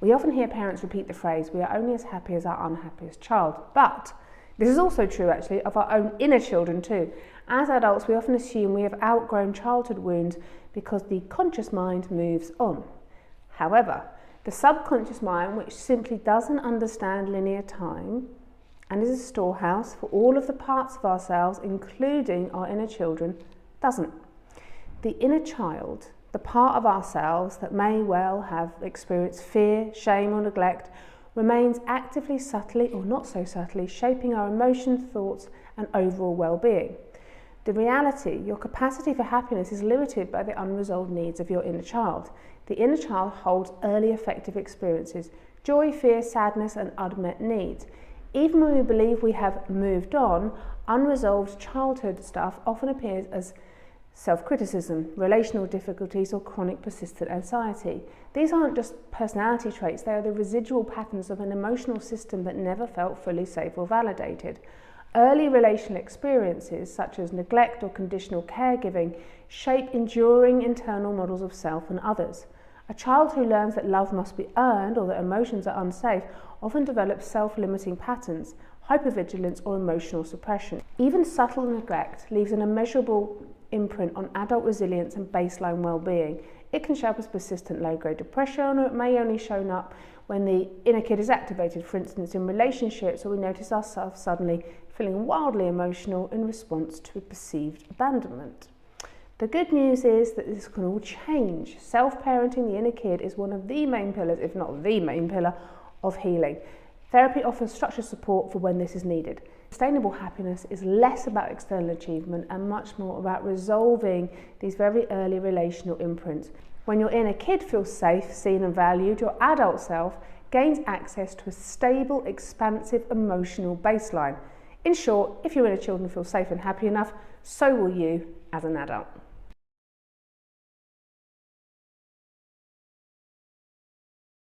We often hear parents repeat the phrase, "We are only as happy as our unhappiest child." But this is also true actually of our own inner children too. As adults, we often assume we have outgrown childhood wounds because the conscious mind moves on. However, the subconscious mind, which simply doesn't understand linear time and is a storehouse for all of the parts of ourselves, including our inner children, doesn't. The inner child, the part of ourselves that may well have experienced fear, shame or neglect, remains actively, subtly or not so subtly, shaping our emotions, thoughts and overall well-being. The reality, your capacity for happiness is limited by the unresolved needs of your inner child. The inner child holds early affective experiences, joy, fear, sadness and unmet needs. Even when we believe we have moved on, unresolved childhood stuff often appears as self-criticism, relational difficulties or chronic persistent anxiety. These aren't just personality traits, they are the residual patterns of an emotional system that never felt fully safe or validated. Early relational experiences, such as neglect or conditional caregiving, shape enduring internal models of self and others. A child who learns that love must be earned or that emotions are unsafe often develops self-limiting patterns, hypervigilance or emotional suppression. Even subtle neglect leaves an immeasurable imprint on adult resilience and baseline well-being. It can show up as persistent low-grade depression, or it may only show up when the inner kid is activated, for instance in relationships, or we notice ourselves suddenly feeling wildly emotional in response to a perceived abandonment. The good news is that this can all change. Self-parenting the inner kid is one of the main pillars, if not the main pillar, of healing. Therapy offers structured support for when this is needed. Sustainable happiness is less about external achievement and much more about resolving these very early relational imprints. When your inner kid feels safe, seen and valued, your adult self gains access to a stable, expansive emotional baseline. In short, if your inner children feel safe and happy enough, so will you as an adult.